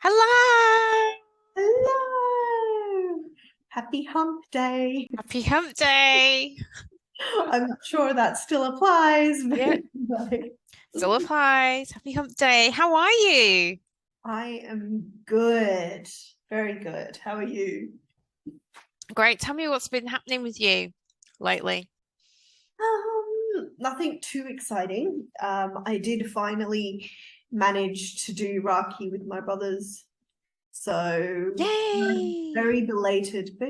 Hello! Hello! Happy hump day. Happy hump day! I'm not sure that still applies, Yeah, but still applies. Happy hump day. How are you? I am good. Very good. How are you? Great. Tell me what's been happening with you lately. Nothing too exciting. I did finally manage to do Raki with my brothers. So Yay! very belated, but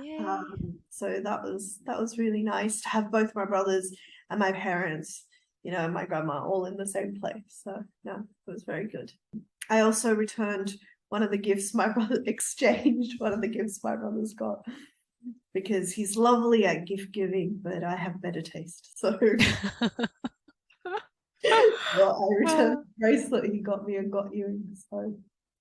yeah. Yay. So that was really nice to have both my brothers and my parents, and my grandma all in the same place. So yeah, it was very good. I also returned one of the gifts my brother exchanged, one of the gifts my brother's got, because he's lovely at gift giving, but I have better taste. So well, I returned the bracelet he got me and got earrings. So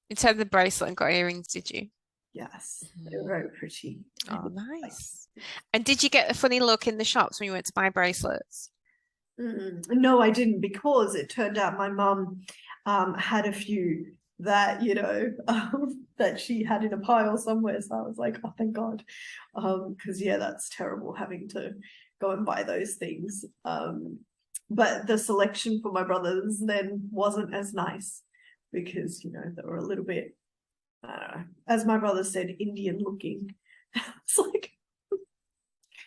You had the bracelet and got earrings, did you? yes, they were very pretty. Oh, nice. And did you get a funny look in the shops when you went to buy bracelets? No, I didn't, because it turned out my mum had a few that, that she had in a pile somewhere. So I was like, oh, thank God. Because yeah, that's terrible having to go and buy those things. But the selection for my brothers then wasn't as nice because, they were a little bit, as my brother said, Indian looking. It's like,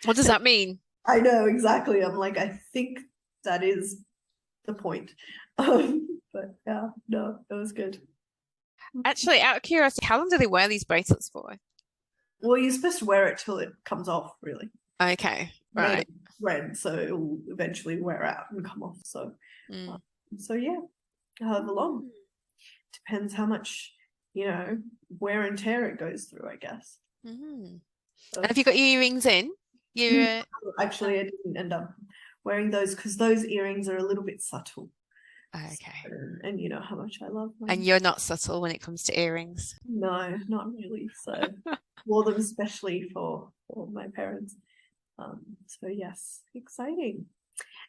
What does that mean? I know exactly. I'm like, I think that is the point. But yeah, no, it was good. Actually, out of curiosity, how long do they wear these bracelets for? Well, you're supposed to wear it till it comes off, really. Okay, Made right. of red, so it will eventually wear out and come off. So, so yeah, however long. Depends how much, wear and tear it goes through, I guess. And have you got your earrings in? You Actually, I didn't end up wearing those because those earrings are a little bit subtle. Okay. So, and you know how much I love them. And you're not subtle when it comes to earrings. No, not really. So wore them especially for my parents. So yes, exciting.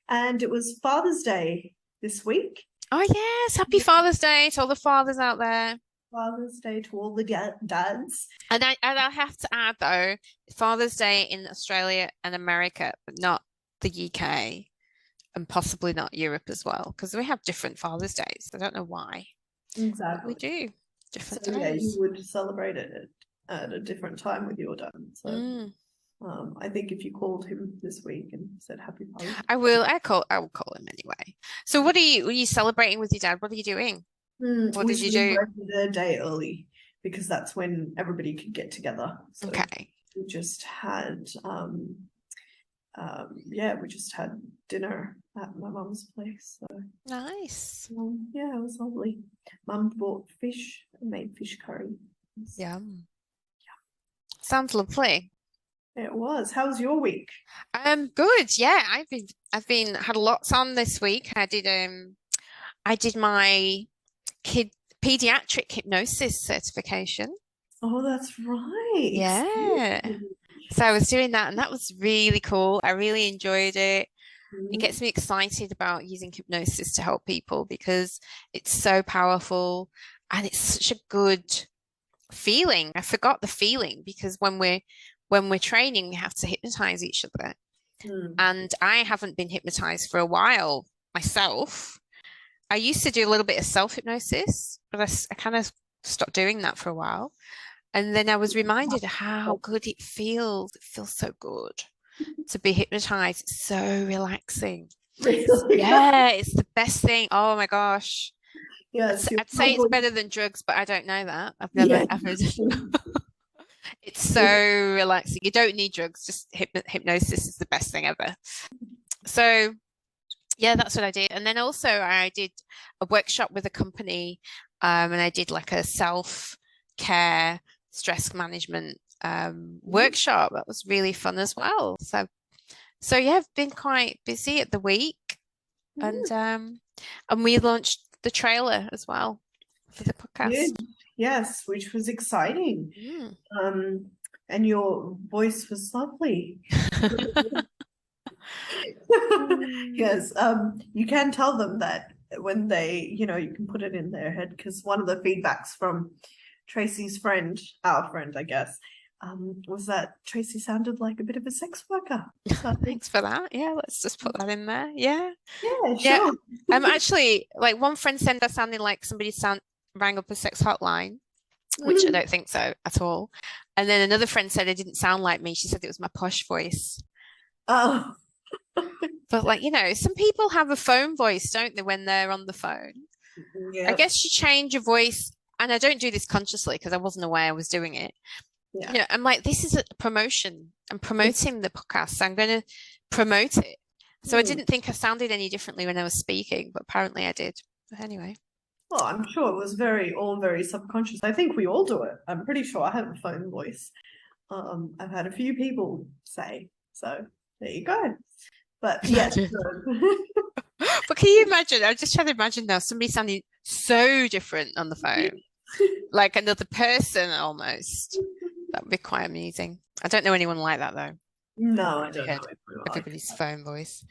And it was Father's Day this week. Oh yes, happy Father's Day to all the fathers out there. Father's Day to all the dads. And I have to add though, Father's Day in Australia and America, but not the UK and possibly not Europe as well, because we have different Father's Days. I don't know why. Exactly. But we do different so, days. Yeah, you would celebrate it at a different time with your dad. So I think if you called him this week and said happy Father's Day. I will call him anyway. So were you celebrating with your dad? What are you doing? What did you do? We celebrated a day early because that's when everybody could get together. So Okay. we just had we just had dinner at my mum's place. So Nice. yeah, it was lovely. Mum bought fish and made fish curry. Yum. Yeah. Sounds lovely. It was. How was your week? Good. Yeah, I've been had lots on this week. I did my pediatric hypnosis certification. Oh, that's right. Yeah. So I was doing that and that was really cool. I really enjoyed it. It gets me excited about using hypnosis to help people because it's so powerful and it's such a good feeling. I forgot the feeling because when we're training, we have to hypnotize each other. And I haven't been hypnotized for a while myself. I used to do a little bit of self-hypnosis, but I kind of stopped doing that for a while. And then I was reminded how good it feels. It feels so good to be hypnotized. It's so relaxing. Really? Yeah, it's the best thing. Oh my gosh. Yes, I'd say it's better than drugs, but I don't know that. I've never ever. It's so relaxing. You don't need drugs. Just hypnosis is the best thing ever. So yeah, that's what I did. And then also I did a workshop with a company, and I did like a self-care stress management workshop. That was really fun as well. So yeah, I've been quite busy at the week, and we launched the trailer as well for the podcast. Yes, which was exciting. And your voice was lovely. Yes, you can tell them that when they, you know, you can put it in their head, because one of the feedbacks from Tracy's friend, our friend, I guess, was that Tracy sounded like a bit of a sex worker. So, Thanks for that. Yeah, let's just put that in there. Yeah. yeah, Yeah. sure. Actually, like one friend said that sounded like somebody rang up a sex hotline, which I don't think so at all. And then another friend said it didn't sound like me. She said it was my posh voice. Oh, But like, you know, some people have a phone voice, don't they, when they're on the phone? I yeah, guess you change your voice, and I don't do this consciously because I wasn't aware I was doing it. yeah. You know, I'm like, this is a promotion. I'm promoting the podcast, so I'm going to promote it. So I didn't think I sounded any differently when I was speaking, but apparently I did. But anyway. Well, I'm sure it was all very subconscious. I think we all do it. I'm pretty sure I have a phone voice. I've had a few people say, so there you go. But yes. But can you imagine? I just try to imagine now somebody sounding so different on the phone, like another person almost. That would be quite amusing. I don't know anyone like that though. No, I don't know. Everybody's phone voice.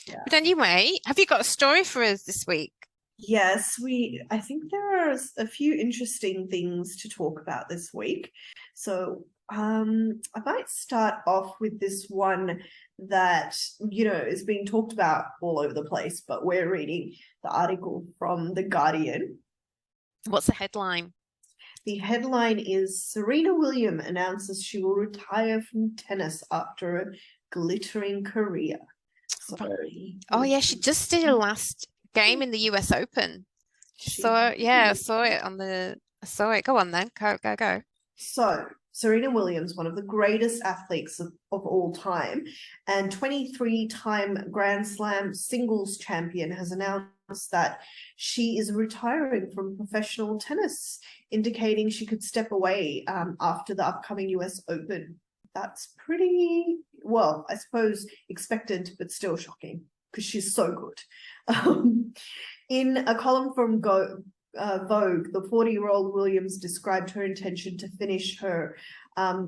Yeah. But anyway, have you got a story for us this week? Yes, I think there are a few interesting things to talk about this week. So I might start off with this one that, you know, is being talked about all over the place, but we're reading the article from The Guardian. What's the headline? The headline is Serena Williams announces she will retire from tennis after a glittering career. Sorry. Oh yeah, she just did her last game in the US Open. So yeah, I saw it. Go on then. Go. So Serena Williams, one of the greatest athletes of all time, and 23-time Grand Slam singles champion, has announced that she is retiring from professional tennis, indicating she could step away after the upcoming US Open. That's pretty, well, I suppose expected, but still shocking because she's so good. In a column from Vogue, the 40-year-old Williams described her intention to finish her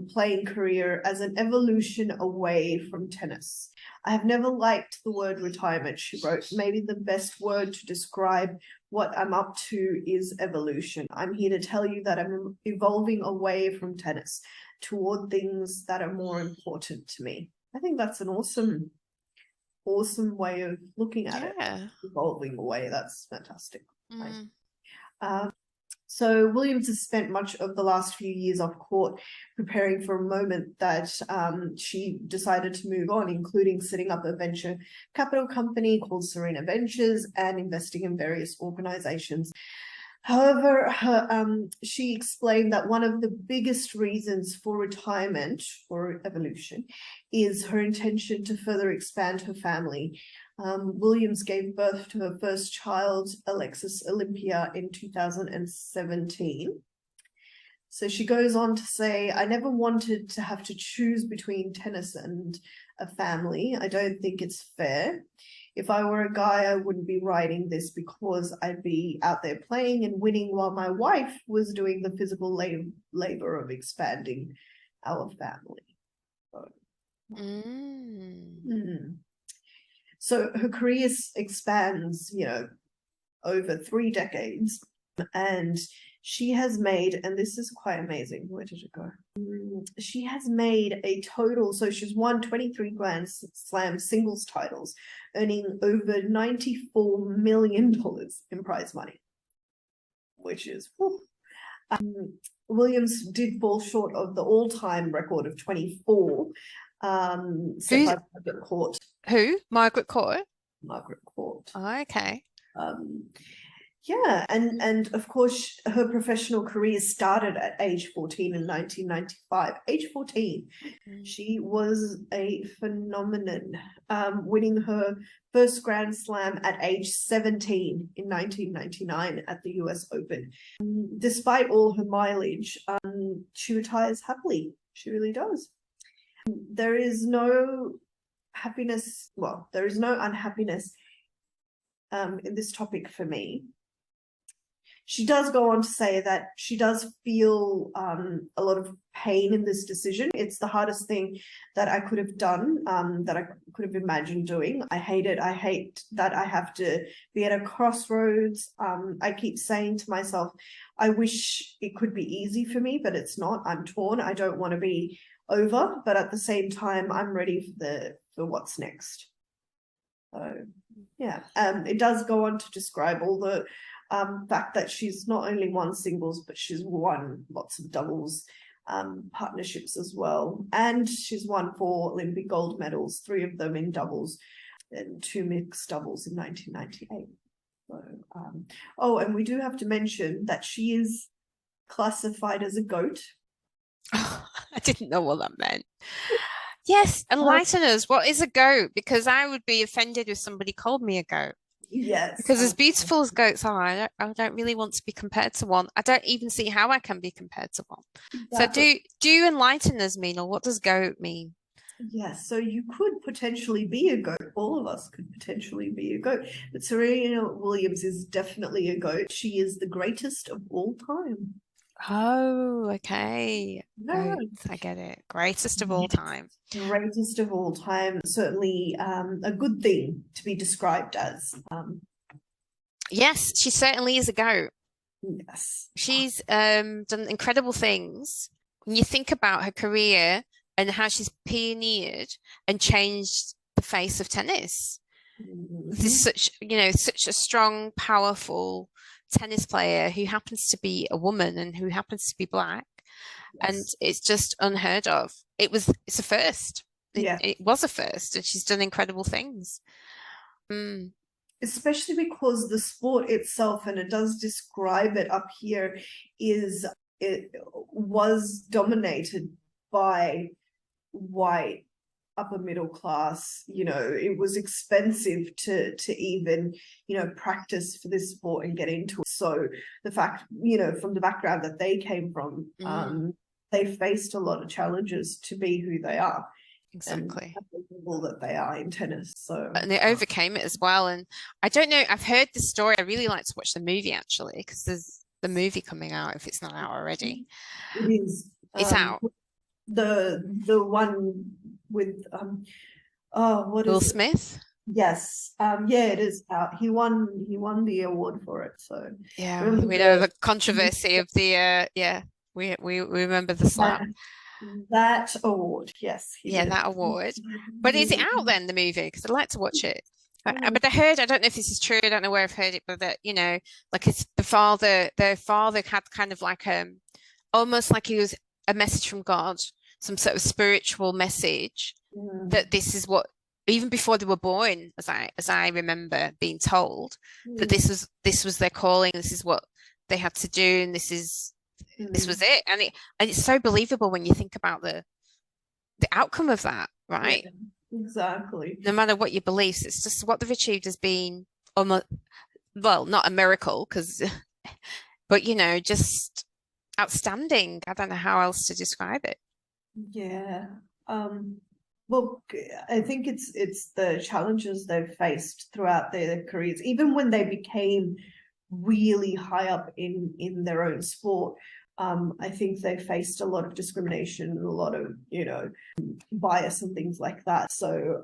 playing career as an evolution away from tennis. I have never liked the word retirement, she wrote. Maybe the best word to describe what I'm up to is evolution. I'm here to tell you that I'm evolving away from tennis toward things that are more important to me. I think that's an awesome way of looking at it. Evolving away, that's fantastic. So Williams has spent much of the last few years off court preparing for a moment that she decided to move on, including setting up a venture capital company called Serena Ventures and investing in various organizations. However, she explained that one of the biggest reasons for retirement or evolution is her intention to further expand her family. Williams gave birth to her first child, Alexis Olympia, in 2017. So she goes on to say, I never wanted to have to choose between tennis and a family. I don't think it's fair. If I were a guy, I wouldn't be writing this because I'd be out there playing and winning while my wife was doing the physical labor of expanding our family. So her career expands, you know, over 3 decades, and she has made, and this is quite amazing, where did it go? She has made a total, so she's won 23 Grand Slam singles titles, earning over $94 million in prize money, which is, Williams did fall short of the all-time record of 24, set by Margaret Court. Who? Margaret Court? Margaret Court. Oh, okay. Yeah, and of course, her professional career started at age 14 in 1995. Age 14, she was a phenomenon, winning her first Grand Slam at age 17 in 1999 at the US Open. Despite all her mileage, she retires happily. She really does. There is no happiness, well, there is no unhappiness in this topic for me. she does go on to say that she does feel a lot of pain in this decision. It's the hardest thing that I could have done, that I could have imagined doing. I hate it. I hate that I have to be at a crossroads. I keep saying to myself, I wish it could be easy for me, but it's not. I'm torn. I don't want to be over, but at the same time, I'm ready for what's next. So yeah, it does go on to describe all the fact that she's not only won singles, but she's won lots of doubles partnerships as well. And she's won 4 Olympic gold medals, 3 of them in doubles and 2 mixed doubles in 1998. So, oh, and we do have to mention that she is classified as a GOAT. Oh, I didn't know what that meant. Yes, enlighten us. What is a goat? Because I would be offended if somebody called me a goat. Yes. Because as beautiful as goats are, I don't really want to be compared to one. I don't even see how I can be compared to one. Exactly. So do enlighten us, Mina. What does goat mean? Yes, so you could potentially be a goat. All of us could potentially be a goat. But Serena Williams is definitely a goat. She is the greatest of all time. Oh, okay. No. Goats, I get it. Greatest of all time. Greatest of all time. Certainly a good thing to be described as. Yes, she certainly is a goat. Yes. She's done incredible things. When you think about her career and how she's pioneered and changed the face of tennis. This is such a strong, powerful tennis player who happens to be a woman and who happens to be Black. Yes. And it's just unheard of. It's a first. It was a first, and she's done incredible things. Especially because the sport itself, and it does describe it up here, it was dominated by white upper middle class. It was expensive to even practice for this sport and get into it. So the fact, from the background that they came from, they faced a lot of challenges to be who they are. Exactly. And the level that they are in tennis. So and they overcame it as well. And I don't know, I've heard the story. I really like to watch the movie actually, because there's the movie coming out if it's not out already. It is. It's out. The one with what Will is Smith? Yes. Yeah, it is out. He won the award for it. So yeah, we know the controversy of the we remember the slap. That award, yes. Yeah, that award. But is it out then, the movie? Because I'd like to watch it. But I don't know if this is true, I don't know where I've heard it, but that, like it's their father had kind of like almost like he was a message from God, some sort of spiritual message that this is what, even before they were born, as I remember being told, that this was their calling, this is what they had to do, and this was it. And it's so believable when you think about the outcome of that, right? Yeah, exactly. No matter what your beliefs, it's just what they've achieved has been almost, well, not a miracle, but just outstanding. I don't know how else to describe it. Yeah. Well, I think it's the challenges they've faced throughout their careers, even when they became really high up in their own sport. I think they faced a lot of discrimination and a lot of bias and things like that. So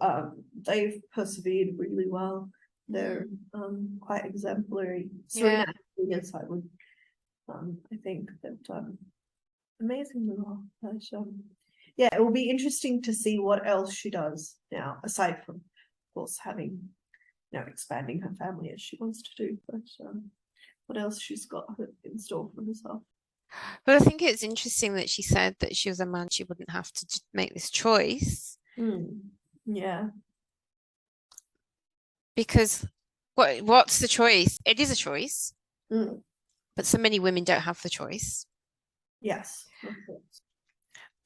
they've persevered really well. They're quite exemplary. Serena, yes, I would. I think they've done amazingly well. But, yeah, it will be interesting to see what else she does now, aside from, of course, having expanding her family as she wants to do. But what else she's got in store for herself. But I think it's interesting that she said that she was a man, she wouldn't have to make this choice. Yeah. Because what's the choice? It is a choice. But so many women don't have the choice. Yes.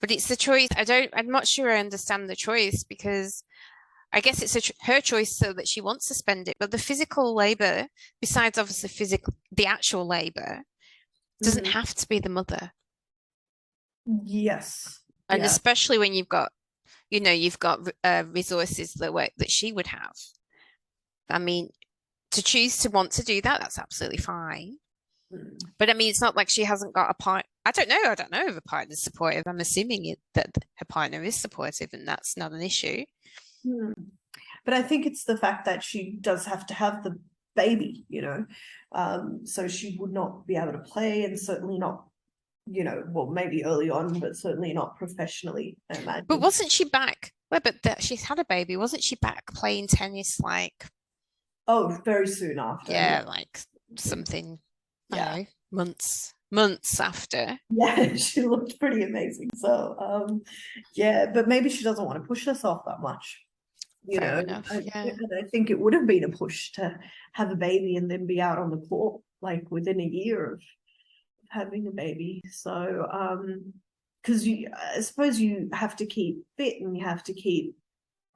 But it's the choice. I'm not sure I understand the choice, because I guess it's her choice so that she wants to spend it. But the physical labor, besides obviously the actual labor, doesn't have to be the mother. Yes. And especially when you've got resources that she would have. I mean, to choose to want to do that, that's absolutely fine. But I mean, it's not like she hasn't got a partner. I don't know. I don't know if a partner's supportive. I'm assuming that her partner is supportive, and that's not an issue. But I think it's the fact that she does have to have the baby, you know, so she would not be able to play, and certainly not, you know, well, maybe early on, but certainly not professionally, I imagine. But wasn't she back? Well, but she's had a baby. Wasn't she back playing tennis like? Oh, very soon after. Yeah, like something. I don't know, months after. Yeah, she looked pretty amazing. So, yeah, but maybe she doesn't want to push herself that much. You Fair know, enough. Yeah. I think it would have been a push to have a baby and then be out on the court like within a year of having a baby. So, because I suppose you have to keep fit and you have to keep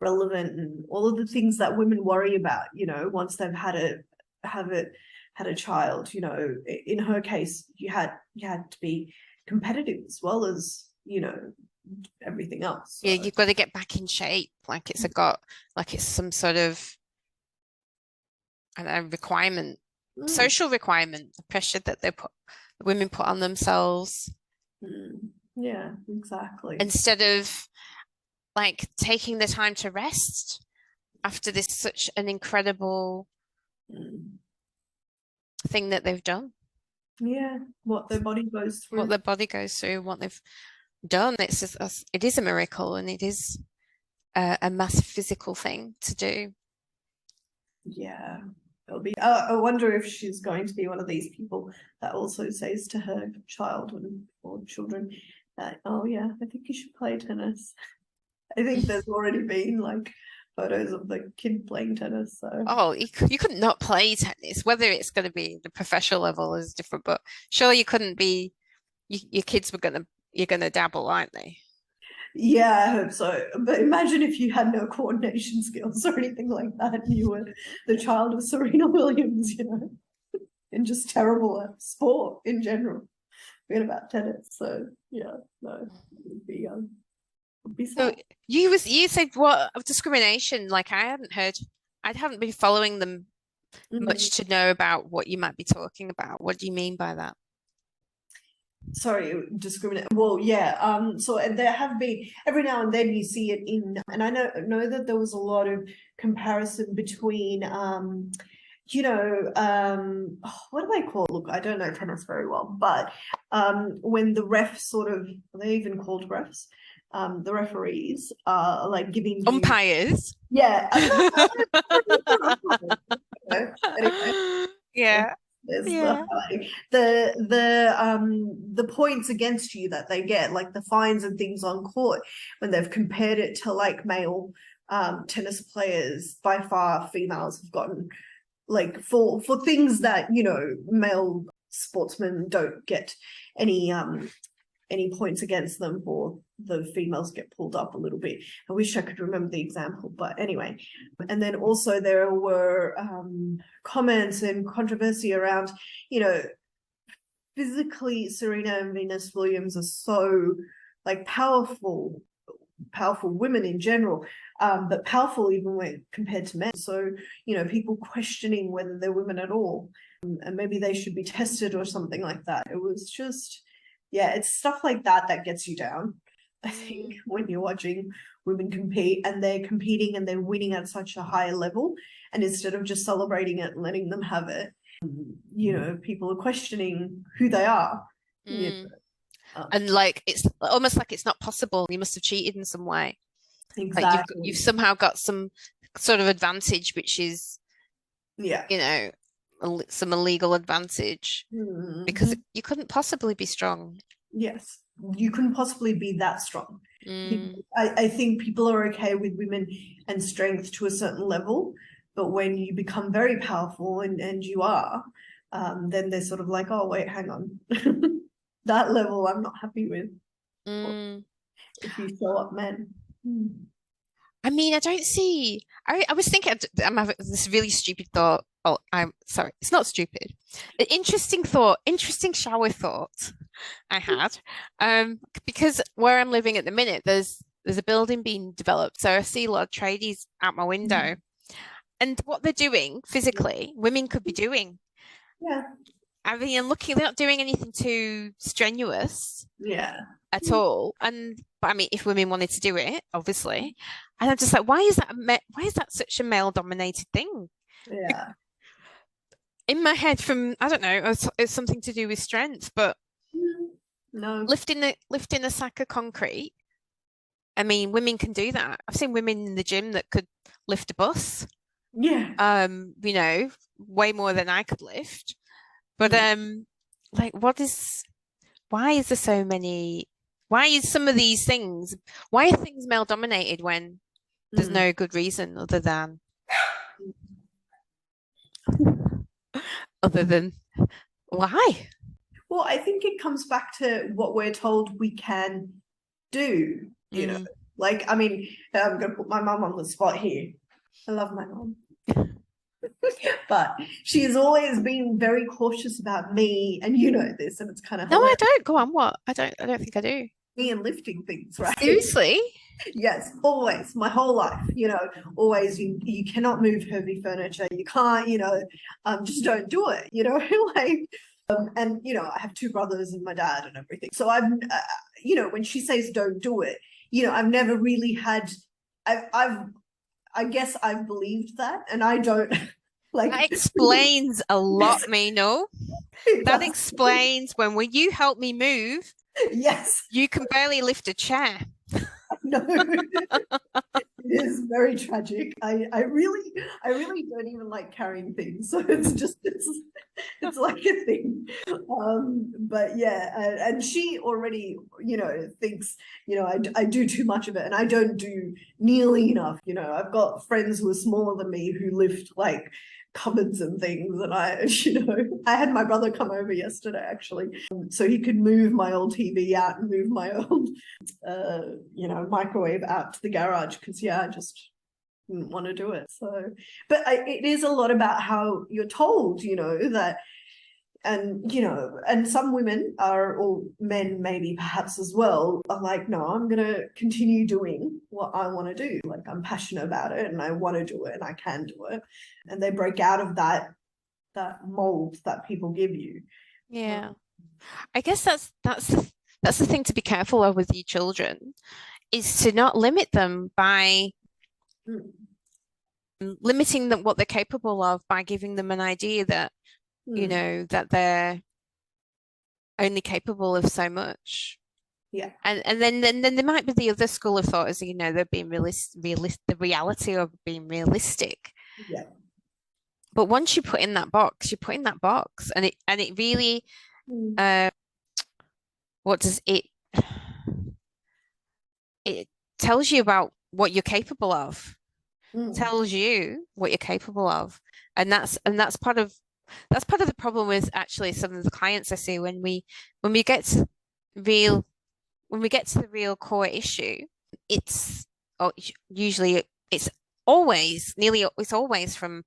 relevant and all of the things that women worry about, you know, once they've had a child. You know, in her case, you had to be competitive as well as, you know, everything else. So. Yeah, you've got to get back in shape. Like it's some sort of, I don't know, requirement, social requirement, the pressure that women put on themselves. Yeah, exactly. Instead of like taking the time to rest after this such an incredible thing that they've done. Yeah, what their body goes through. What their body goes through, what they've done. It's just, it is a miracle, and it is a massive physical thing to do. Yeah, it'll be. I wonder if she's going to be one of these people that also says to her child or children that, oh yeah, I think you should play tennis. I think there's already been like photos of the kid playing tennis. So oh, you could not play tennis. Whether it's going to be the professional level is different, but sure you couldn't be. Your kids you're gonna dabble, aren't they? Yeah, I hope so. But imagine if you had no coordination skills or anything like that, and you were the child of Serena Williams, you know, and just terrible at sport in general. Forget about tennis. So yeah, no, it would be sad. So you said what of discrimination? Like I hadn't been following them much to know about what you might be talking about. What do you mean by that? Sorry, discriminate. Well, yeah. So there have been every now and then you see it and I know that there was a lot of comparison between you know, what do I call it? Look, I don't know tennis very well, but when the refs sort of, they even called refs, the referees are like giving umpires. Yeah. Anyway. Yeah. Yeah. The points against you that they get, like the fines and things on court, when they've compared it to like male tennis players, by far females have gotten like for things that, you know, male sportsmen don't get any points against them for, the females get pulled up a little bit. I wish I could remember the example, but anyway. And then also there were comments and controversy around, you know, physically Serena and Venus Williams are so like powerful women in general, but powerful even when compared to men. So, you know, people questioning whether they're women at all, and maybe they should be tested or something like that. It was just, yeah, it's stuff like that that gets you down, I think, when you're watching women compete and they're competing and they're winning at such a high level, and instead of just celebrating it and letting them have it, you know, people are questioning who they are. You know? And like it's almost like it's not possible. You must have cheated in some way. Exactly. Like you've somehow got some sort of advantage, which is, yeah, you know, some illegal advantage, because you couldn't possibly be strong. Yes, you couldn't possibly be that strong. I think people are okay with women and strength to a certain level, but when you become very powerful and you are, then they're sort of like, oh wait, hang on. That level I'm not happy with. If you show up men. I mean, I don't see. I was thinking, I'm having this really stupid thought. Oh, I'm sorry. It's not stupid. An interesting thought, interesting shower thought I had. Because where I'm living at the minute, there's a building being developed. So I see a lot of tradies out my window. And what they're doing physically, women could be doing. Yeah. I mean, looking, they're not doing anything too strenuous Yeah. at all. But I mean, if women wanted to do it, obviously. And I'm just like, why is that such a male-dominated thing? Yeah. In my head, I don't know, it's something to do with strength, but No. lifting a sack of concrete. I mean, women can do that. I've seen women in the gym that could lift a bus. Yeah. You know, way more than I could lift. But like, why is there so many? Why is some of these things? Why are things male dominated when there's no good reason other than why? Well, I think it comes back to what we're told we can do, you know. Like, I mean, I'm going to put my mum on the spot here. I love my mum. But she's always been very cautious about me, and you know this, and it's kind of No, I don't. Go on, what? I don't think I do. me and lifting things, right? Seriously? Yes, always, my whole life, you know, always you cannot move heavy furniture, you can't, you know, just don't do it, you know, like, and, you know, I have two brothers and my dad and everything. So you know, when she says don't do it, you know, I've never really had, I guess I've believed that, and I don't like. That explains a lot, Mino. That explains when you help me move, yes, you can barely lift a chair. No, it is very tragic. I really don't even like carrying things, so it's like a thing. But yeah, and she already, you know, thinks, you know, I do too much of it, and I don't do nearly enough. You know, I've got friends who are smaller than me who lift like cupboards and things, and you know, I had my brother come over yesterday actually, so he could move my old TV out and move my old you know, microwave out to the garage, because yeah, I just didn't want to do it. So, but it is a lot about how you're told, you know, that, and you know, and some women are, or men maybe perhaps as well, are like, no, I'm gonna continue doing what I want to do, like I'm passionate about it and I want to do it and I can do it, and they break out of that mold that people give you. Yeah, I guess that's the thing to be careful of with your children, is to not limit them by limiting them what they're capable of, by giving them an idea that you know that they're only capable of so much. Yeah. And then there might be the other school of thought, is, you know, they're being the reality of being realistic. Yeah. But once you put in that box, and it really what does it tells you about what you're capable of. Tells you what you're capable of. And that's part of the problem with actually some of the clients I see when we get to the real core issue. It's usually it's always from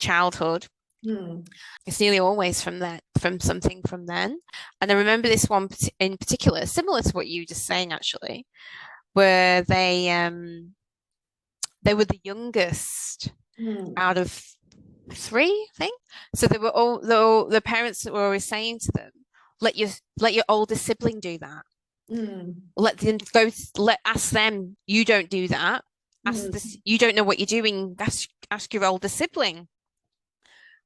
childhood. It's nearly always from something from then. And I remember this one in particular, similar to what you were just saying actually, where they were the youngest out of 3, I think. So they were all the parents were always saying to them, let your older sibling do that. Let them go. Ask them. You don't do that. Ask this. You don't know what you're doing. Ask your older sibling.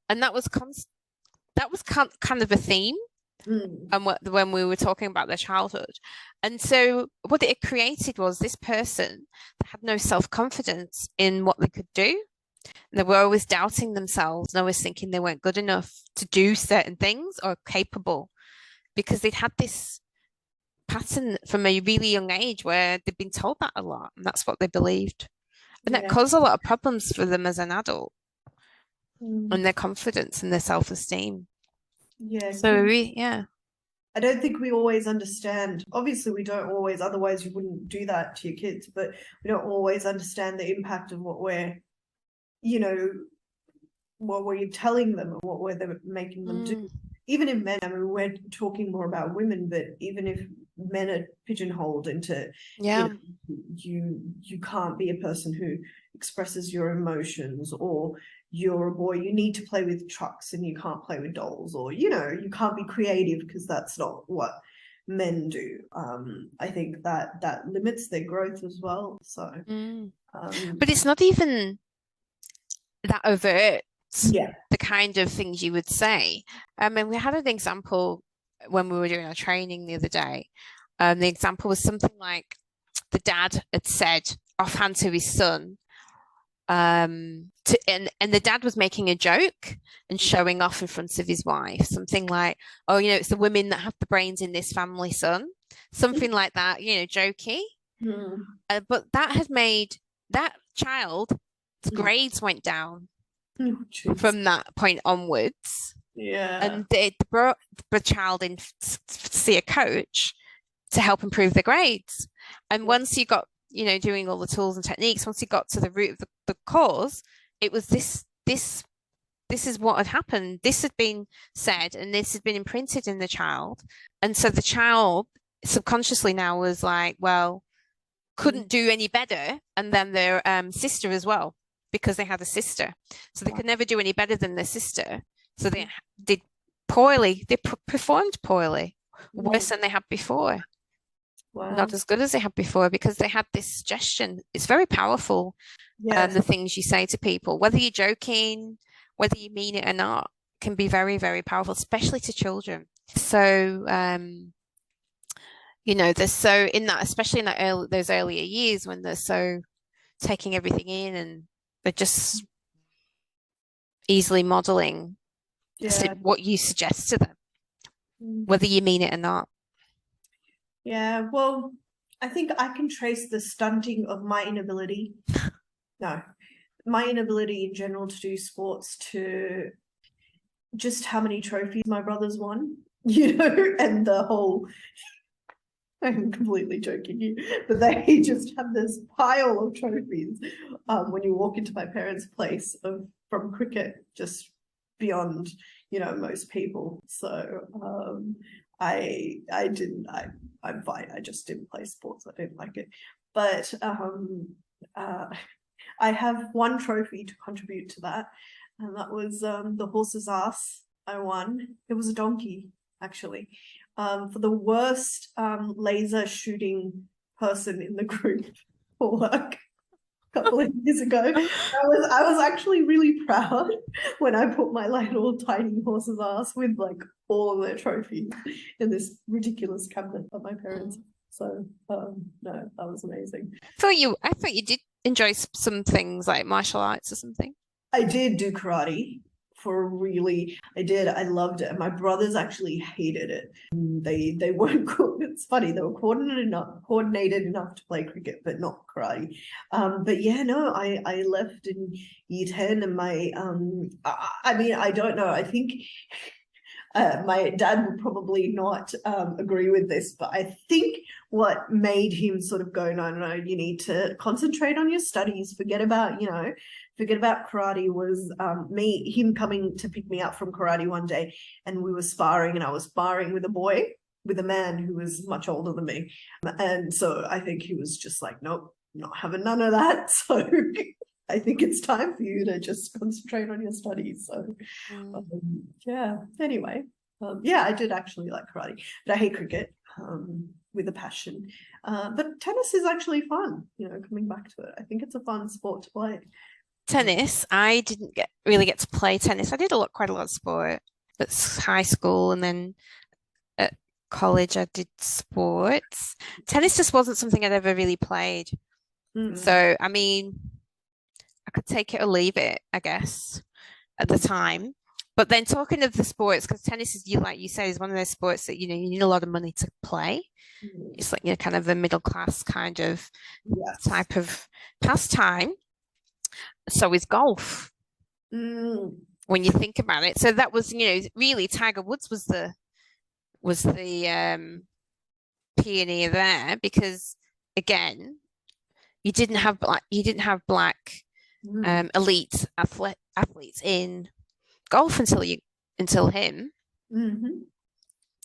And that was kind of a theme. And when we were talking about their childhood, and so what it created was this person that had no self-confidence in what they could do. And they were always doubting themselves and always thinking they weren't good enough to do certain things or capable, because they'd had this pattern from a really young age where they'd been told that a lot, and that's what they believed. And that caused a lot of problems for them as an adult, and their confidence and their self-esteem. Yeah. So yeah. I don't think we always understand. Obviously, we don't always, otherwise you wouldn't do that to your kids, but we don't always understand the impact of what we're, you know, what we're telling them and what we're making them do. Even in men, I mean, we're talking more about women, but even if men are pigeonholed into, you know, you can't be a person who expresses your emotions, or you're a boy, you need to play with trucks and you can't play with dolls, or you know, you can't be creative because that's not what men do. I think that limits their growth as well. So but it's not even that overt, yeah. the kind of things you would say. And we had an example when we were doing our training the other day. The example was something like the dad had said offhand to his son, and the dad was making a joke and showing off in front of his wife, something like, oh, you know, it's the women that have the brains in this family, son, something like that, you know, jokey. But that had made that child's grades went down from that point onwards. Yeah. And it brought the child in to see a coach to help improve their grades. And once you got, you know, doing all the tools and techniques, once you got to the root of the cause, it was this is what had happened. This had been said and this had been imprinted in the child. And so the child subconsciously now was like, well, couldn't do any better. And then their sister as well, because they had a sister. So they could never do any better than their sister. So they did poorly. They performed poorly, worse than they had before. Not as good as they had before, because they had this suggestion. It's very powerful. The things you say to people, whether you're joking, whether you mean it or not, can be very, very powerful, especially to children. So, you know, they're so in that, especially in that those earlier years when they're so taking everything in and they're just easily modeling what you suggest to them, whether you mean it or not. Yeah, well, I think I can trace the stunting of my inability. No, my inability in general to do sports to just how many trophies my brothers won, you know, and the whole, I'm completely joking you, but they just have this pile of trophies when you walk into my parents' place from cricket, just beyond, you know, most people. So I'm fine. I just didn't play sports. I didn't like it. But I have one trophy to contribute to that, and that was the horse's ass I won. It was a donkey, actually, for the worst laser shooting person in the group for work a couple of years ago. I was actually really proud when I put my little tiny horse's ass with like all of their trophies in this ridiculous cabinet at my parents'. So no, that was amazing. I thought you did enjoy some things like martial arts or something. I did do karate I did. I loved it. And my brothers actually hated it. They weren't good. It's funny, they were coordinated enough to play cricket, but not karate. But yeah, no, I left in year 10 and I mean, I don't know. I think my dad would probably not agree with this, but I think what made him sort of go, no, you need to concentrate on your studies, forget about karate, was him coming to pick me up from karate one day, and we were sparring, and I was sparring with a man who was much older than me. And so I think he was just like, nope, not having none of that. So I think it's time for you to just concentrate on your studies. So yeah, anyway, yeah, I did actually like karate, but I hate cricket with a passion. But tennis is actually fun, you know, coming back to it. I think it's a fun sport to play. Tennis, I didn't really get to play tennis. I did quite a lot of sport at high school, and then at college I did sports. Tennis just wasn't something I'd ever really played. So, I mean, I could take it or leave it, I guess, at the time. But then talking of the sports, because tennis is, like you said, is one of those sports that, you know, you need a lot of money to play. It's like, you know, kind of a middle class kind of type of pastime. So is golf. When you think about it. So that was, you know, really Tiger Woods was the pioneer there, because again, you didn't have black elite athletes in golf until him. And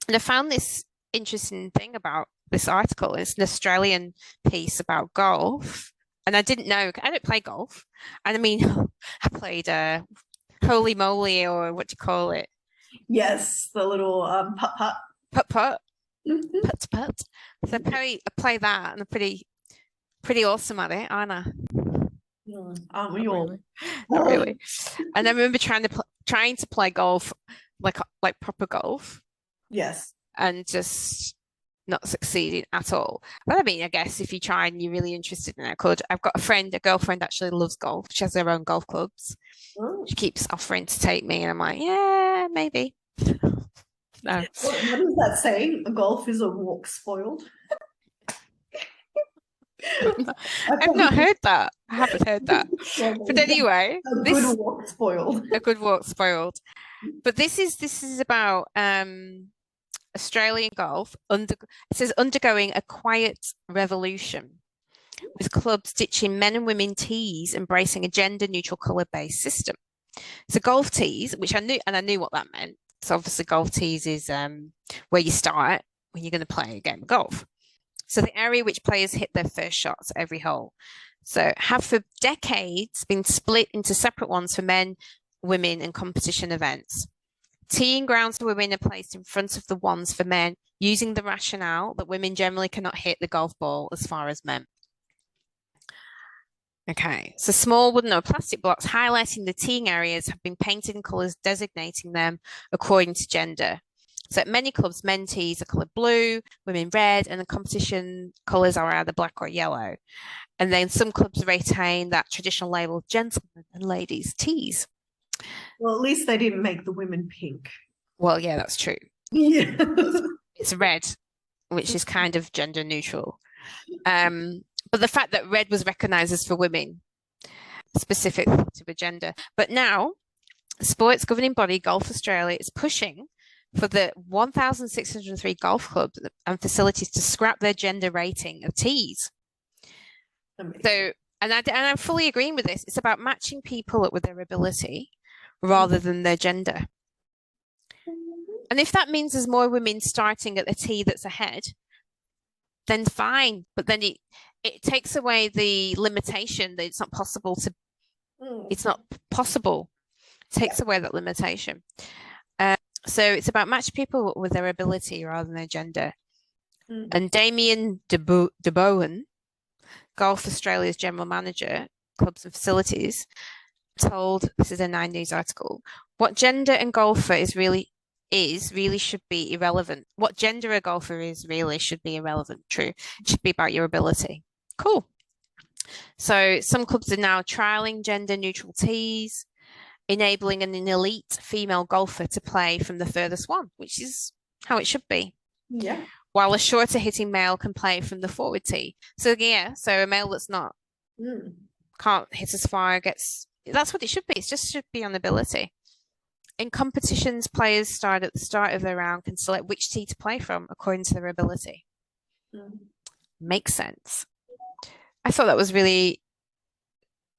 I found this interesting thing about this article. It's an Australian piece about golf, And I didn't know, I don't play golf. And I mean, I played Holy Moly, or what do you call it? Yes, the little putt putt. Putt putt, Mhm. putt putt. So I play that, and I'm pretty awesome at it, aren't I? Aren't we Not all? really. Not really. And I remember trying to play golf, like proper golf, Yes. and just not succeeding at all. But I mean, I guess if you try and you're really interested in it, I could. I've got a girlfriend actually loves golf. She has her own golf clubs. Oh. She keeps offering to take me, and I'm like, yeah, maybe. No. What is that saying? Golf is a walk spoiled. I I've not probably heard that. I haven't heard that. well, But there you go. anyway, A good walk spoiled. a good walk spoiled. But this is about Australian golf it says undergoing a quiet revolution, with clubs ditching men and women tees, embracing a gender neutral colour based system. So golf tees, which I knew what that meant. So obviously golf tees is where you start when you're going to play a game of golf. So the area which players hit their first shots at every hole. So have for decades been split into separate ones for men, women, and competition events. Teeing grounds for women are placed in front of the ones for men, using the rationale that women generally cannot hit the golf ball as far as men. Okay, so small wooden or plastic blocks highlighting the teeing areas have been painted in colours designating them according to gender. So at many clubs, men tees are coloured blue, women red, and the competition colours are either black or yellow. And then some clubs retain that traditional label of gentlemen and ladies tees. Well, at least they didn't make the women pink. Well, yeah, that's true. Yeah. It's red, which is kind of gender neutral. But the fact that red was recognised as for women, specific to a gender. But now, sports governing body Golf Australia is pushing for the 1,603 golf clubs and facilities to scrap their gender rating of tees. So, and I'm fully agreeing with this. It's about matching people up with their ability rather than their gender. And if that means there's more women starting at the tee that's ahead, then fine. But then it takes away the limitation that it's not possible. It takes away that limitation. So it's about matching people with their ability rather than their gender. And Damien de Bowen, Golf Australia's general manager, clubs and facilities, told, this is a 9 News article, what gender a golfer really should be irrelevant. What gender a golfer is really should be irrelevant. True. It should be about your ability. Cool. So some clubs are now trialing gender neutral tees, enabling an elite female golfer to play from the furthest one, which is how it should be. Yeah. While a shorter hitting male can play from the forward tee. So yeah, so a male that's not can't hit as far that's what it should be. It just should be on ability. In competitions, players start at the start of their round can select which tee to play from according to their ability. Makes sense. I thought that was a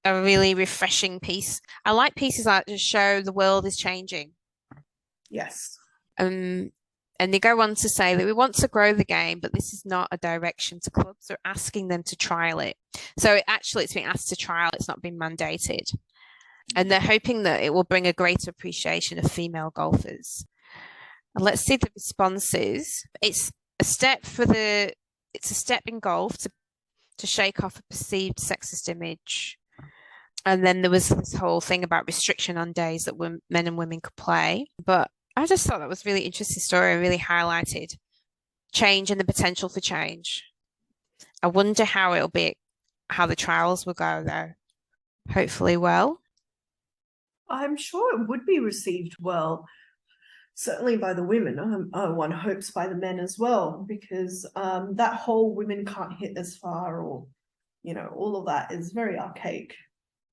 really refreshing piece. I like pieces like that just show the world is changing. Yes. And they go on to say that we want to grow the game, but this is not a direction to clubs. They're asking them to trial it. So it's being asked to trial. It's not been mandated. And they're hoping that it will bring a greater appreciation of female golfers. And let's see the responses. It's a step in golf to shake off a perceived sexist image. And then there was this whole thing about restriction on days that men and women could play. But I just thought that was a really interesting story and really highlighted change and the potential for change. I wonder how the trials will go though. Hopefully well. I'm sure it would be received well, certainly by the women. One hopes by the men as well, because that whole women can't hit as far, or all of that is very archaic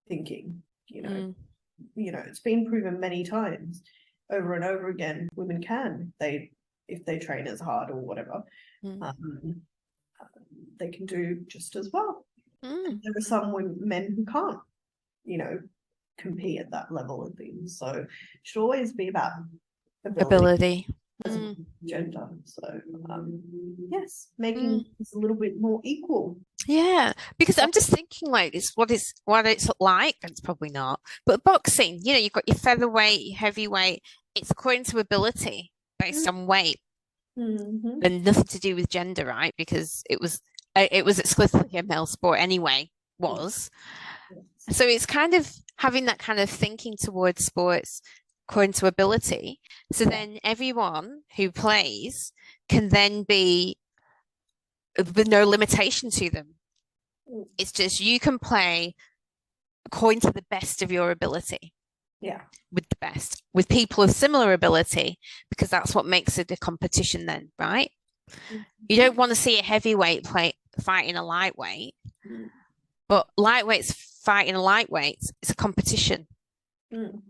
thinking. It's been proven many times over and over again. Women can, if they train as hard or whatever, they can do just as well. There are some men who can't, compete at that level of things. So it should always be about ability. as a Mm. gender. So yes, making Mm. this a little bit more equal. Yeah, because I'm just thinking like it's what it's like, and it's probably not. But boxing, you know, you've got your featherweight, your heavyweight. It's according to ability based on weight, Mm-hmm. and nothing to do with gender, right? Because it was exclusively a male sport anyway, was. So it's kind of having that kind of thinking towards sports according to ability. So then everyone who plays can then be with no limitation to them. It's just you can play according to the best of your ability. Yeah. With the best, with people of similar ability, because that's what makes it a competition then, right? You don't want to see a heavyweight fighting a lightweight, but lightweights fighting a lightweight, it's a competition And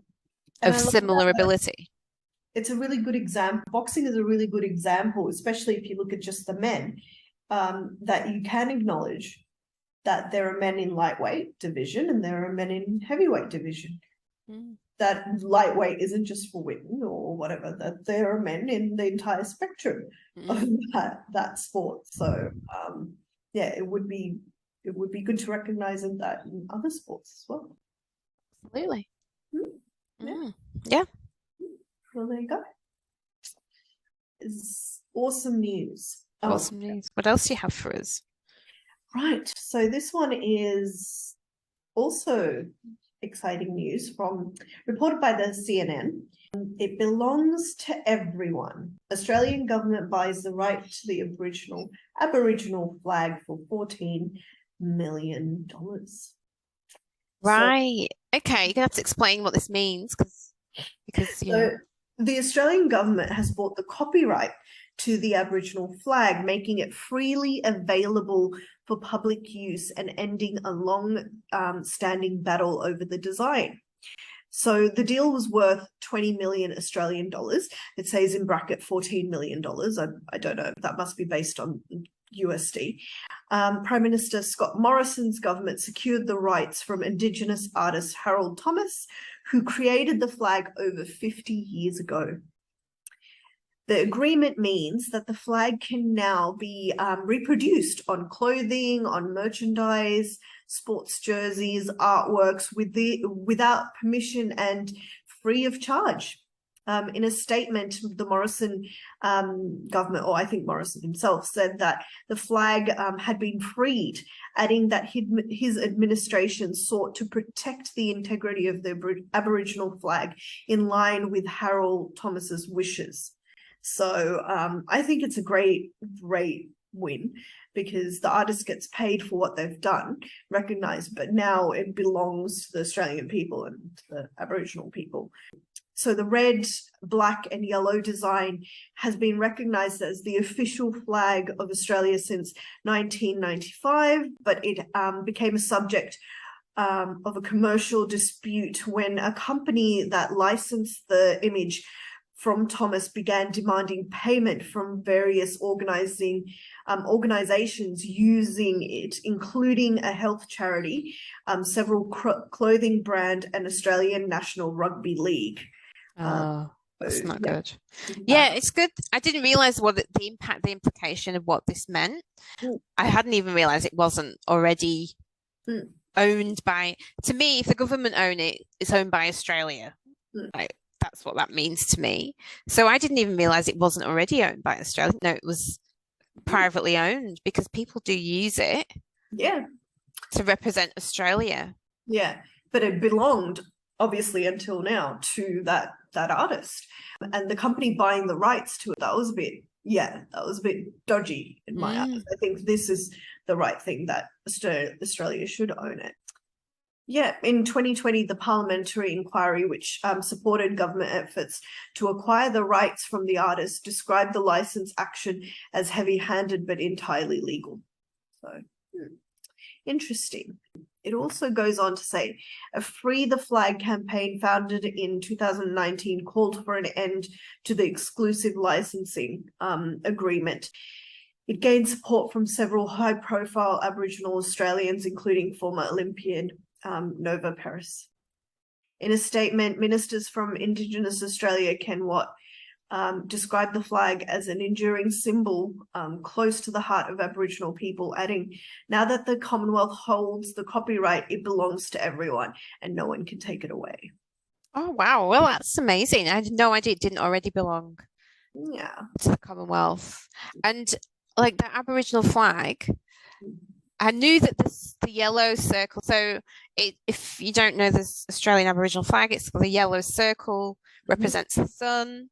of I love similar that. ability. It's a really good example. Boxing is a really good example, especially if you look at just the men, that you can acknowledge that there are men in lightweight division and there are men in heavyweight division. That lightweight isn't just for women or whatever, that there are men in the entire spectrum of that sport. So yeah, it would be good to recognize that in other sports as well. Absolutely. Yeah. Yeah. Well, there you go. It's awesome news. Awesome news. What else do you have for us? Right. So this one is also exciting news reported by the CNN. It belongs to everyone. Australian government buys the right to the Aboriginal flag for $14 million. Right. Okay, you're gonna have to explain what this means because you know. The Australian government has bought the copyright to the Aboriginal flag, making it freely available for public use and ending a long-standing battle over the design. So the deal was worth 20 million Australian dollars. It says in bracket $14 million. I don't know. That must be based on USD. Prime Minister Scott Morrison's government secured the rights from Indigenous artist Harold Thomas, who created the flag over 50 years ago. The agreement means that the flag can now be reproduced on clothing, on merchandise, sports jerseys, artworks without permission and free of charge. In a statement, the Morrison government, or I think Morrison himself, said that the flag had been freed, adding that his administration sought to protect the integrity of the Aboriginal flag in line with Harold Thomas's wishes. So I think it's a great win because the artist gets paid for what they've done, recognised, but now it belongs to the Australian people and the Aboriginal people. So the red, black and yellow design has been recognised as the official flag of Australia since 1995, but it became a subject of a commercial dispute when a company that licensed the image from Thomas began demanding payment from various organizations using it, including a health charity, several clothing brand, and Australian National Rugby League. Oh, that's not good. Yeah, it's good. I didn't realize what the implication of what this meant. I hadn't even realized it wasn't already owned by. To me, if the government own it, it's owned by Australia. Like, that's what that means to me. So I didn't even realize it wasn't already owned by Australia. No, it was privately owned because people do use it. Yeah. To represent Australia. Yeah, but it belonged obviously until now to that artist, and the company buying the rights to it, that was a bit dodgy in my eyes. I think this is the right thing, that Australia should own it. Yeah, in 2020, the parliamentary inquiry, which supported government efforts to acquire the rights from the artist, described the license action as heavy-handed but entirely legal. So, interesting. It also goes on to say, a Free the Flag campaign founded in 2019 called for an end to the exclusive licensing agreement. It gained support from several high-profile Aboriginal Australians, including former Olympian Nova Peris. In a statement, ministers from Indigenous Australia, Ken Watt, described the flag as an enduring symbol close to the heart of Aboriginal people, adding, "Now that the Commonwealth holds the copyright, it belongs to everyone and no one can take it away." Oh, wow. Well, that's amazing. I had no idea it didn't already belong Yeah. to the Commonwealth. And like the Aboriginal flag, I knew that the yellow circle, so if you don't know this Australian Aboriginal flag, it's the yellow circle represents the sun,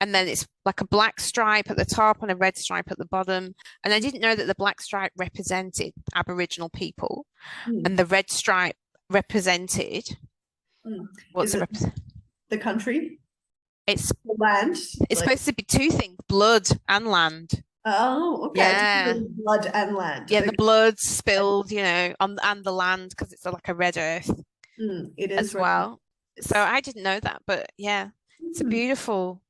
and then it's like a black stripe at the top and a red stripe at the bottom. And I didn't know that the black stripe represented Aboriginal people, and the red stripe represented what's it the country? It's the land. It's supposed to be two things: blood and land. Oh, okay. Yeah. Blood and land. Yeah, the blood spilled, you know, on and the land because it's like a red earth it is as well. So I didn't know that, but yeah, it's a beautiful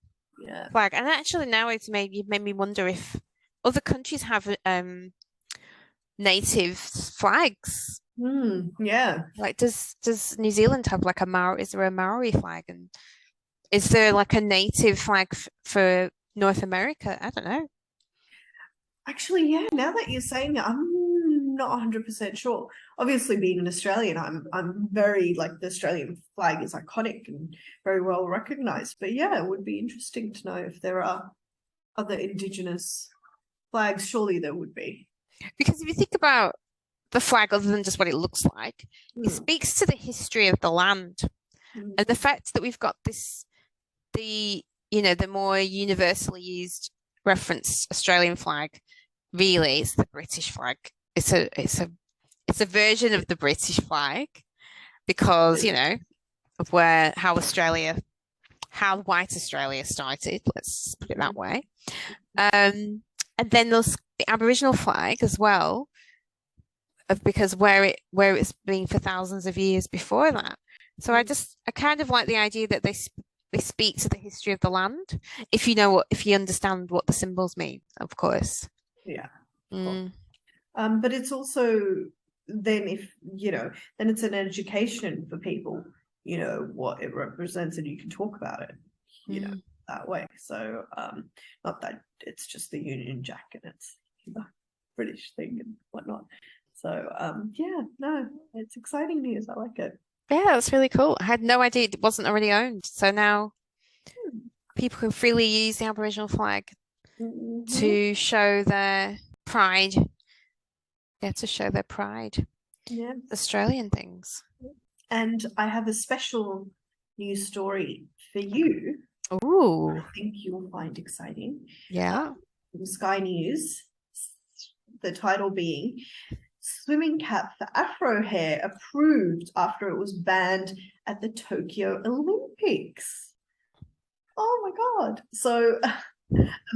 flag. And actually now you've made me wonder if other countries have native flags. Yeah. Like does New Zealand have like is there a Maori flag, and is there like a native flag for North America? I don't know. Actually, yeah, now that you're saying it, I'm not 100% sure. Obviously, being an Australian, I'm very, like, the Australian flag is iconic and very well recognized. But yeah, it would be interesting to know if there are other Indigenous flags. Surely there would be. Because if you think about the flag, other than just what it looks like, it speaks to the history of the land and the fact that we've got the more universally used reference Australian flag really is the British flag. It's a version of the British flag because, you know, of how white Australia started, let's put it that way. And then there's the Aboriginal flag as well, because where it's been for thousands of years before that. So I kind of like the idea that they speak to the history of the land, if you understand what the symbols mean, of course. Yeah. But it's also then then it's an education for people, what it represents, and you can talk about it, that way. So not that it's just the Union Jack and it's British thing and whatnot. So yeah, no, it's exciting news. I like it. Yeah, that's really cool. I had no idea it wasn't already owned. So now people can freely use the Aboriginal flag to show their pride. Yeah, to show their pride. Yeah. Australian things. And I have a special news story for you. Ooh. I think you'll find exciting. Yeah. From Sky News, the title being "Swimming cap for Afro hair approved after it was banned at the Tokyo Olympics." Oh my God. So a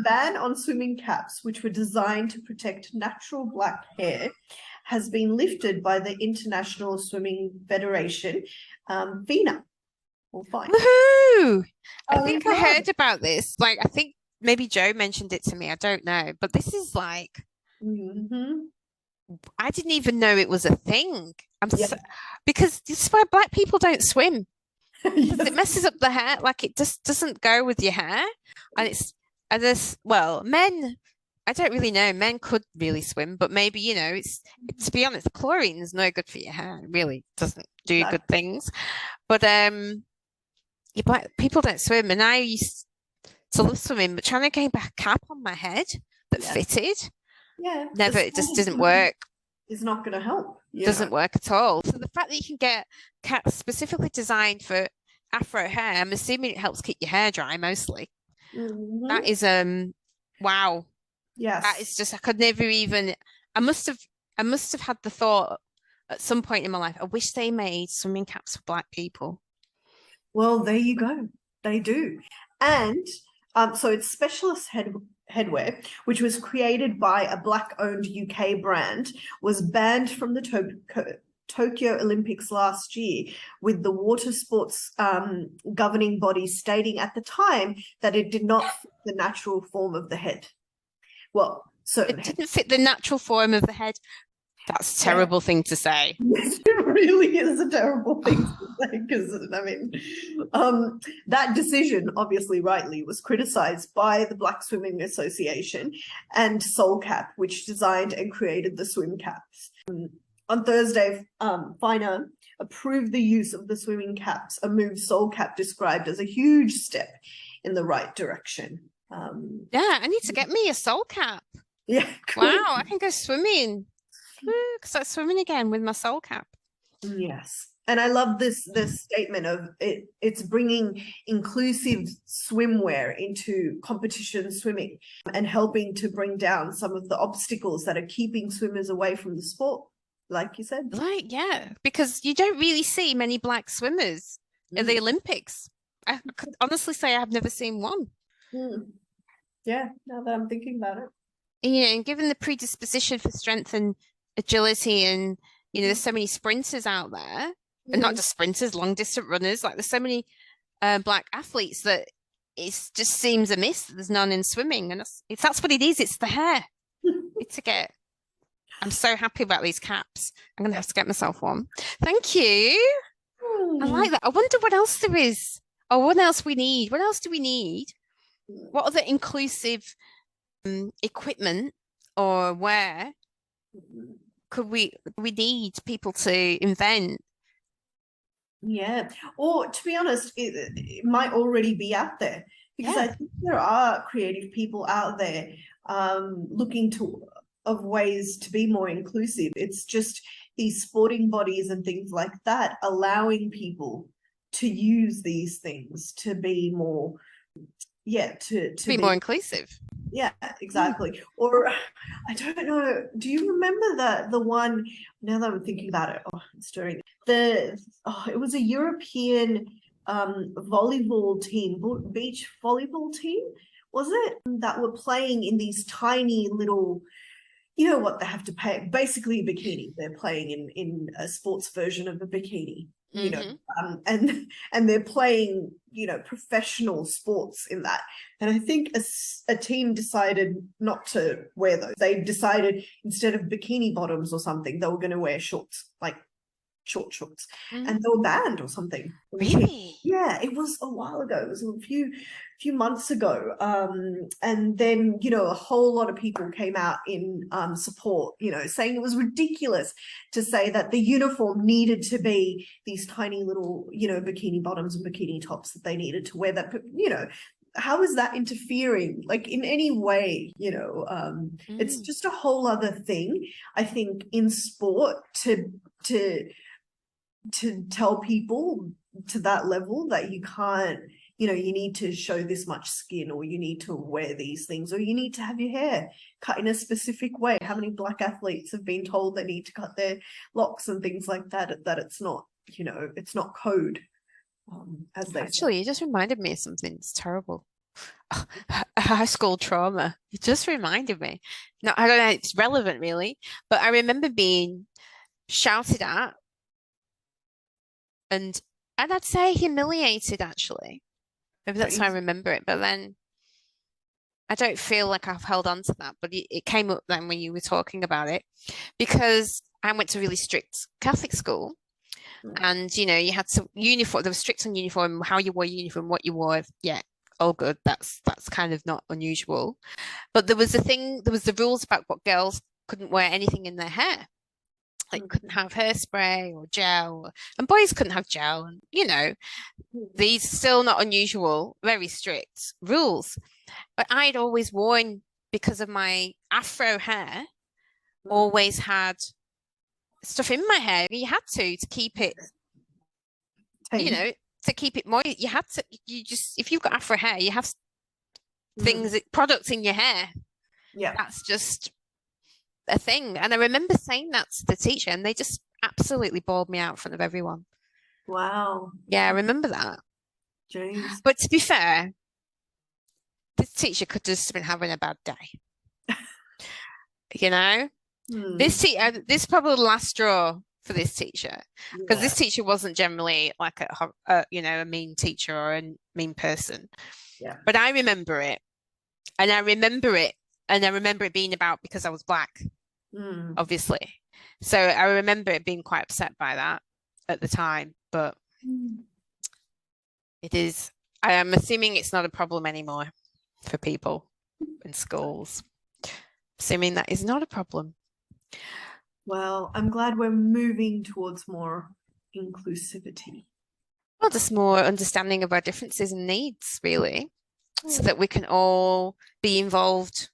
ban on swimming caps, which were designed to protect natural black hair, has been lifted by the International Swimming Federation, FINA. Woohoo! I think I heard about this. Like, I think maybe Joe mentioned it to me. I don't know. But this is like... I didn't even know it was a thing. Because this is why black people don't swim. It messes up the hair. Like, it just doesn't go with your hair. And men, I don't really know. Men could really swim, but maybe, to be honest, chlorine is no good for your hair. It really doesn't do good things. But black people don't swim, and I used to love swimming, but trying to get a cap on my head that fitted, it just didn't work. It's not going to help. Doesn't work at all. So the fact that you can get caps specifically designed for Afro hair, I'm assuming it helps keep your hair dry mostly. That is wow. Yes. That is just, I could never even, I must have had the thought at some point in my life, I wish they made swimming caps for black people. Well, there you go. They do. And so it's specialist headwear, which was created by a black-owned UK brand, was banned from the Tokyo Olympics last year, with the water sports governing body stating at the time that it did not fit the natural form of the head. Well, it didn't fit the natural form of the head. That's a Yeah. terrible thing to say. It really is a terrible thing to say because, I mean, that decision, obviously rightly, was criticized by the Black Swimming Association and SoulCap, which designed and created the swim caps. On Thursday, FINA approved the use of the swimming caps, a move SoulCap described as a huge step in the right direction. Yeah, I need to get me a soul cap. Yeah, Wow, I can go swimming. Start swimming again with my soul cap. yes. And I love this statement of it's bringing inclusive swimwear into competition swimming and helping to bring down some of the obstacles that are keeping swimmers away from the sport, like you said. Like, yeah, because you don't really see many black swimmers at the Olympics. I could honestly say I've never seen one. Yeah, now that I'm thinking about it. And given the predisposition for strength and agility, and there's so many sprinters out there, and not just sprinters, long distance runners. Like there's so many black athletes that it just seems amiss that there's none in swimming, and that's what it is. It's the hair. It's to get. I'm so happy about these caps. I'm gonna have to get myself one. Thank you. I like that. I wonder what else there is. Oh, what else we need? What else do we need? What other inclusive equipment or wear could we need people to invent? Yeah, or to be honest, it might already be out there because I think there are creative people out there looking of ways to be more inclusive. It's just these sporting bodies and things like that allowing people to use these things to be more, to be more inclusive. Yeah, exactly. Or I don't know. Do you remember the one? Now that I'm thinking about it, it's during it was a European volleyball team, beach volleyball team, was it? That were playing in these tiny little, you know what they have to pay, basically a bikini. They're playing in a sports version of a bikini. And they're playing, professional sports in that. And I think a team decided not to wear those. They decided instead of bikini bottoms or something, they were going to wear shorts, like short shorts, and they were banned or something. Really? Yeah, it was a while ago. It was a few months ago. And then, a whole lot of people came out in support, saying it was ridiculous to say that the uniform needed to be these tiny little, bikini bottoms and bikini tops that they needed to wear. That, how is that interfering, like, in any way? It's just a whole other thing, I think, in sport to tell people to that level that you can't, you need to show this much skin, or you need to wear these things, or you need to have your hair cut in a specific way. How many black athletes have been told they need to cut their locks and things like that, that it's not, it's not code, as they Actually, say. you just reminded me of something. It's terrible. High school trauma. You just reminded me. No, I don't know, it's relevant really, but I remember being shouted at and I'd say humiliated, actually. Maybe that's how I remember it. But then I don't feel like I've held on to that. But it came up then when you were talking about it, because I went to a really strict Catholic school. And, you had to uniform, there was strict on uniform, how you wore uniform, what you wore. Yeah, all good. That's kind of not unusual. But there was the rules about what girls couldn't wear anything in their hair. Like couldn't have hairspray or gel, and boys couldn't have gel. And, these still not unusual, very strict rules. But I'd always worn, because of my afro hair, always had stuff in my hair. You had to keep it, to keep it moist. You had to, if you've got afro hair, you have products in your hair. Yeah. That's just a thing. And I remember saying that to the teacher, and they just absolutely bawled me out in front of everyone. Wow. Yeah, I remember that. Jeez. But to be fair, this teacher could just have been having a bad day. This is probably the last straw for this teacher, because this teacher wasn't generally like a mean teacher or a mean person. Yeah. But I remember it, and I remember it being about because I was black, obviously. So I remember it being quite upset by that at the time, but it is, I am assuming it's not a problem anymore for people in schools. Assuming that is not a problem. Well, I'm glad we're moving towards more inclusivity. Well, just more understanding of our differences and needs, really, so that we can all be involved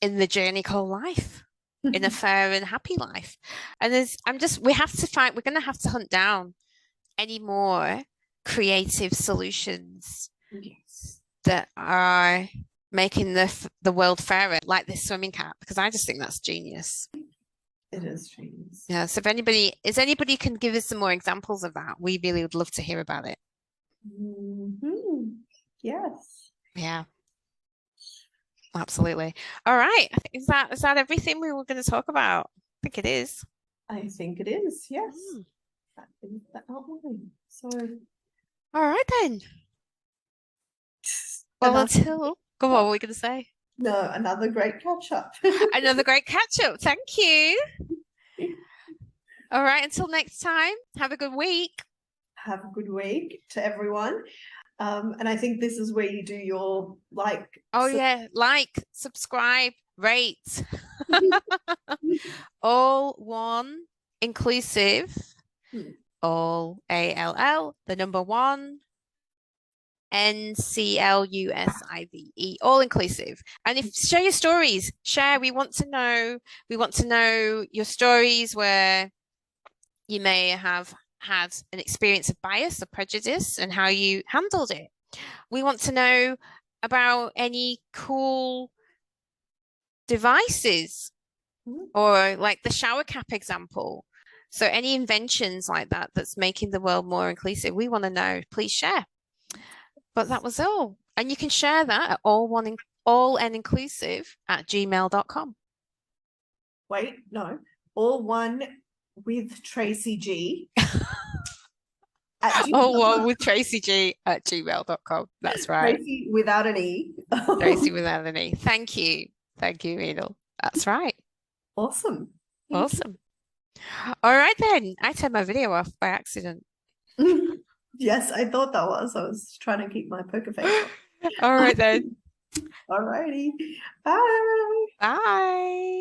in the journey called life, in a fair and happy life. And we're going to have to hunt down any more creative solutions that are making the world fairer, like this swimming cap, because I just think that's genius. It is genius. Yeah. So if anybody can give us some more examples of that, we really would love to hear about it. Yes. Yeah. Absolutely. All right. I think is that everything we were going to talk about? I think it is. I think it is. Yes. That is the outline. So. All right then. Well, go on, what were we going to say? No, another great catch up. Another great catch up. Thank you. All right. Until next time. Have a good week. Have a good week to everyone. And I think this is where you do your like. Oh yeah, like, subscribe, rate. All one, inclusive. All ALL, the number 1. NCLUSIVE, all inclusive. And share your stories. Share. We want to know your stories where you may have had an experience of bias or prejudice and how you handled it. We want to know about any cool devices or like the shower cap example. So any inventions like that that's making the world more inclusive, we want to know. Please share. But that was all. And you can share that at allinclusive@gmail.com. Wait, no. All one with Tracy G. All one with Tracy G@gmail.com. That's right. Tracy without an E. Tracy without an E. Thank you. Thank you, Edel. That's right. Awesome. Awesome. All right then. I turned my video off by accident. Yes, I thought that was. I was trying to keep my poker face. All right then. All righty. Bye. Bye.